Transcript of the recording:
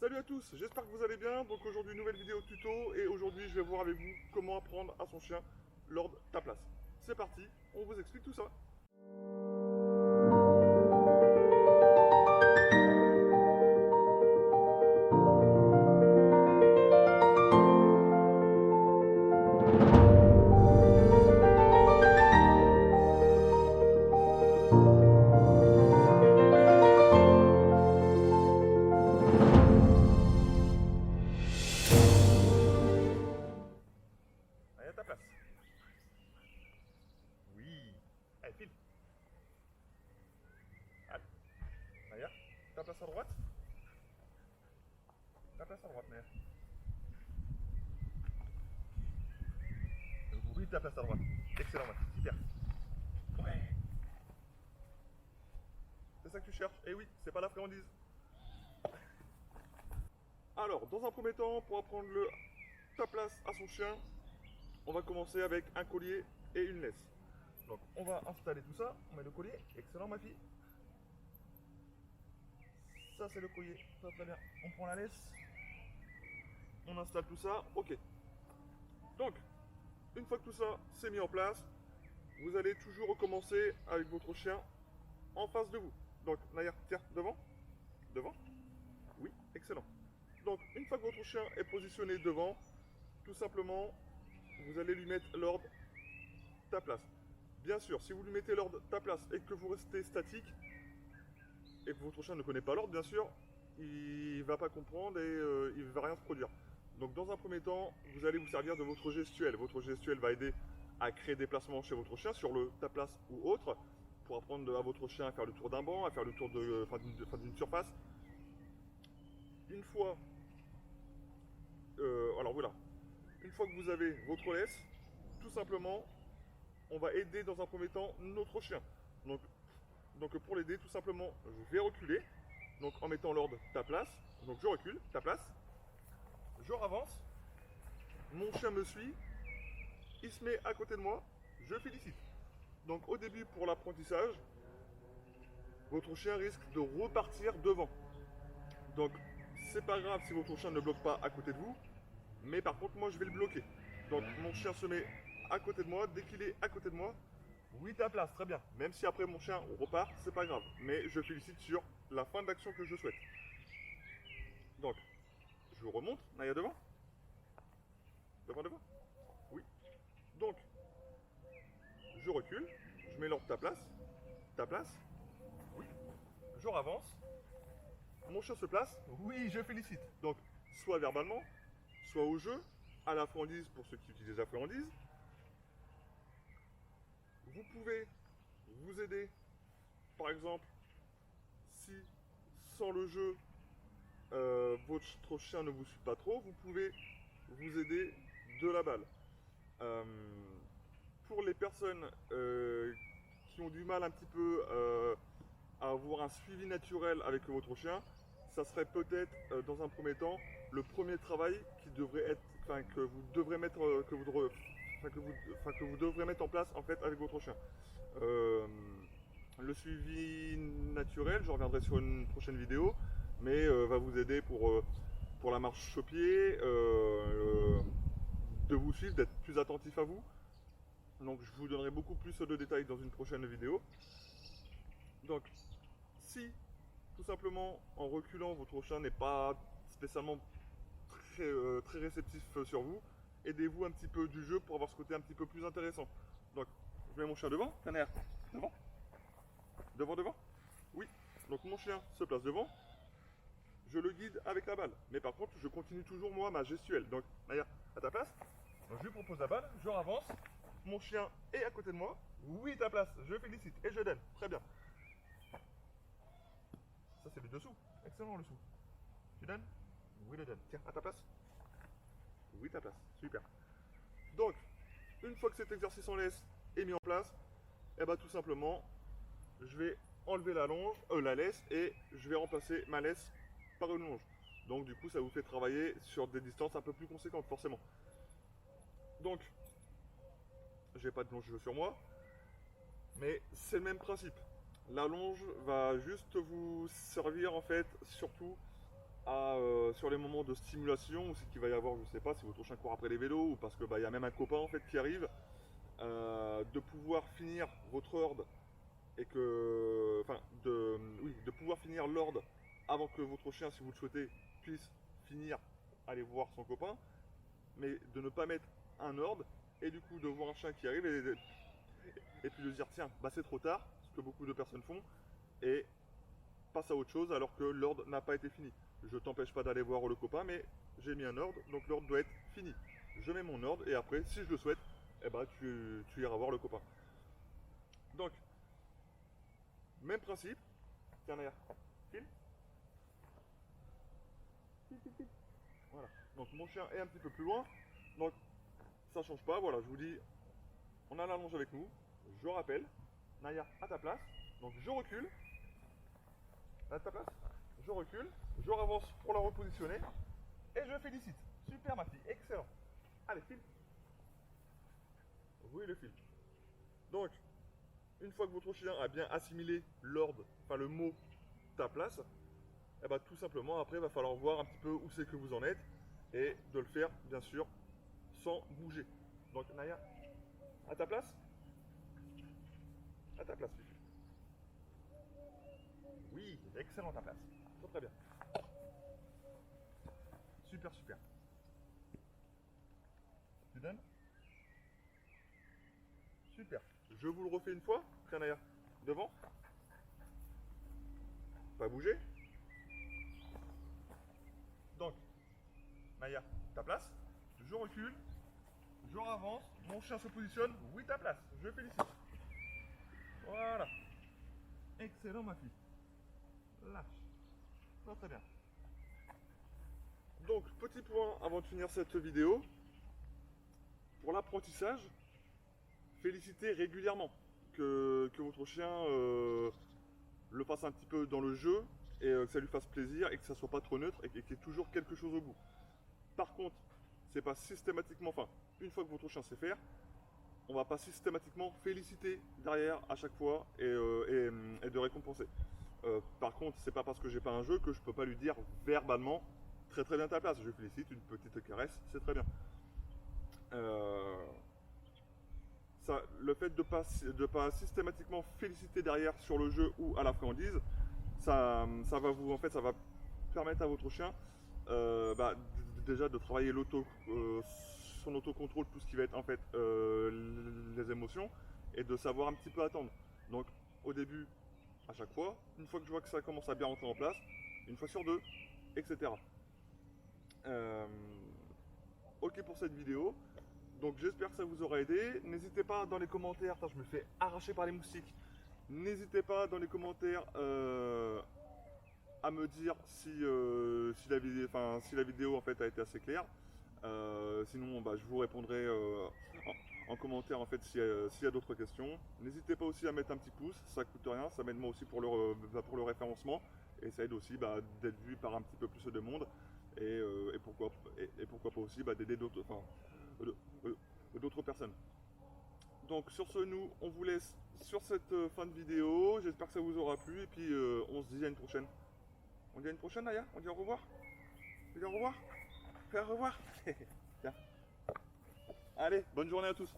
Salut à tous, j'espère que vous allez bien. Donc aujourd'hui nouvelle vidéo tuto et aujourd'hui je vais voir avec vous comment apprendre à son chien Lord ta place. C'est parti, on vous explique tout ça. Allez, à ta place. Oui, allez file. Allez, Maya, ta place à droite. Ta place à droite, Maya. Oui, ta place à droite. Excellent, Maya. Super. Ouais. C'est ça que tu cherches. Eh oui, c'est pas la friandise. Alors, dans un premier temps, pour apprendre ta place à son chien, on va commencer avec un collier et une laisse. Donc, on va installer tout ça. On met le collier. Excellent, ma fille. Ça, c'est le collier. Ça, très bien. On prend la laisse. On installe tout ça. Ok. Donc, une fois que tout ça c'est mis en place, vous allez toujours recommencer avec votre chien en face de vous. Donc, Naya, tiens, devant. Devant. Oui, excellent. Donc, une fois que votre chien est positionné devant, tout simplement, vous allez lui mettre l'ordre ta place. Bien sûr, si vous lui mettez l'ordre ta place et que vous restez statique, et que votre chien ne connaît pas l'ordre, bien sûr, il ne va pas comprendre et il ne va rien se produire. Donc dans un premier temps, vous allez vous servir de votre gestuelle. Votre gestuelle va aider à créer des placements chez votre chien sur le ta place ou autre, pour apprendre à votre chien à faire le tour d'un banc, à faire le tour d'une surface. Une fois, alors voilà, une fois que vous avez votre laisse, tout simplement, on va aider dans un premier temps notre chien. Donc pour l'aider, tout simplement, je vais reculer. Donc en mettant l'ordre ta place. Donc je recule, ta place. Je avance. Mon chien me suit. Il se met à côté de moi. Je félicite. Donc au début, pour l'apprentissage, votre chien risque de repartir devant. Donc c'est pas grave si votre chien ne bloque pas à côté de vous. Mais par contre, moi je vais le bloquer. Donc mon chien se met à côté de moi. Dès qu'il est à côté de moi, oui, ta place, très bien. Même si après mon chien repart, c'est pas grave. Mais je félicite sur la fin d'action que je souhaite. Donc, je remonte. Naya devant. Devant, devant. Oui. Donc, je recule. Je mets l'ordre ta place. Ta place. Oui. Je avance. Mon chien se place. Oui, je félicite. Donc, soit verbalement, soit au jeu, à la friandise pour ceux qui utilisent la friandise. Vous pouvez vous aider, par exemple, si sans le jeu, votre chien ne vous suit pas trop, vous pouvez vous aider de la balle. Euh, pour les personnes qui ont du mal un petit peu à avoir un suivi naturel avec votre chien, ça serait peut-être dans un premier temps le premier travail qui devrait être, enfin, que vous devrez mettre, que vous devrez mettre en place en fait avec votre chien. Euh, le suivi naturel, je reviendrai sur une prochaine vidéo, mais va vous aider pour la marche au pied, de vous suivre, d'être plus attentif à vous. Donc je vous donnerai beaucoup plus de détails dans une prochaine vidéo. Donc si tout simplement en reculant votre chien n'est pas spécialement très réceptif sur vous, aidez-vous un petit peu du jeu pour avoir ce côté un petit peu plus intéressant. Donc je mets mon chien devant, Taner, devant, devant, devant, oui. Donc mon chien se place devant, je le guide avec la balle. Mais par contre je continue toujours moi ma gestuelle. Donc Naya, à ta place. Donc je lui propose la balle, je avance, mon chien est à côté de moi. Oui, ta place, je félicite et je donne. Très bien. Ça, c'est le dessous. Excellent, le dessous. Tu donnes? Oui, le donne. Tiens, à ta place. Oui, ta place. Super. Donc, une fois que cet exercice en laisse est mis en place, et bah tout simplement, je vais enlever la laisse et je vais remplacer ma laisse par une longe. Donc, du coup, ça vous fait travailler sur des distances un peu plus conséquentes, forcément. Donc, j'ai pas de longe sur moi, mais c'est le même principe. La longe va juste vous servir en fait, surtout sur les moments de stimulation, ou c'est qu'il va y avoir, je sais pas, si votre chien court après les vélos, ou parce que il y a même un copain en fait qui arrive, de pouvoir finir votre horde et que, enfin, oui, de pouvoir finir l'ordre avant que votre chien, si vous le souhaitez, puisse finir, aller voir son copain, mais de ne pas mettre un ordre et du coup de voir un chien qui arrive et puis de se dire tiens, bah c'est trop tard, ce que beaucoup de personnes font, et passe à autre chose alors que l'ordre n'a pas été fini. Je t'empêche pas d'aller voir le copain, mais j'ai mis un ordre, donc l'ordre doit être fini. Je mets mon ordre et après, si je le souhaite, eh ben, tu iras voir le copain. Donc, même principe. Tiens, derrière. File. File. Voilà. Donc mon chien est un petit peu plus loin. Donc ça change pas. Voilà, je vous dis, on a la longe avec nous. Je rappelle. Naya, à ta place. Donc je recule. À ta place. Je recule. Je avance pour la repositionner. Et je félicite. Super ma fille. Excellent. Allez, file. Oui, le fil. Donc, une fois que votre chien a bien assimilé l'ordre, enfin le mot ta place, et bah tout simplement après il va falloir voir un petit peu où c'est que vous en êtes et de le faire bien sûr sans bouger. Donc Naya, à ta place. À ta place. Oui, excellent ta place. Très très bien. Super super. Tu donnes. Super. Je vous le refais une fois. Tiens Naya, devant. Pas bouger. Donc, Naya, ta place. Je recule. Je avance. Mon chien se positionne. Oui, ta place. Je félicite. Voilà. Excellent ma fille. Lâche. Très très bien. Donc, petit point avant de finir cette vidéo. Pour l'apprentissage, félicitez régulièrement. Que votre chien le fasse un petit peu dans le jeu et que ça lui fasse plaisir et que ça soit pas trop neutre et qu'il y ait toujours quelque chose au bout. Par contre, c'est pas systématiquement, enfin, une fois que votre chien sait faire, on va pas systématiquement féliciter derrière à chaque fois et de récompenser. Par contre, c'est pas parce que j'ai pas un jeu que je peux pas lui dire verbalement très très bien ta place. Je félicite, une petite caresse, c'est très bien. Ça, le fait de pas systématiquement féliciter derrière sur le jeu ou à la friandise, ça va vous, en fait, ça va permettre à votre chien déjà de travailler son autocontrôle, tout ce qui va être en fait les émotions et de savoir un petit peu attendre. Donc au début, à chaque fois, une fois que je vois que ça commence à bien rentrer en place, une fois sur deux, etc. Ok pour cette vidéo. Donc j'espère que ça vous aura aidé. N'hésitez pas dans les commentaires, attends, je me fais arracher par les moustiques. N'hésitez pas dans les commentaires à me dire si la vidéo en fait a été assez claire. Sinon je vous répondrai en commentaire en fait s'il y a d'autres questions. N'hésitez pas aussi à mettre un petit pouce, ça coûte rien, ça m'aide moi aussi pour le référencement et ça aide aussi d'être vu par un petit peu plus de monde et pourquoi pas aussi d'aider d'autres personnes. Donc sur ce, nous on vous laisse sur cette fin de vidéo. J'espère que ça vous aura plu et puis on se dit à une prochaine. On dit à une prochaine, Naya. On dit au revoir. On dit au revoir. Fais au revoir. Tiens. Allez, bonne journée à tous.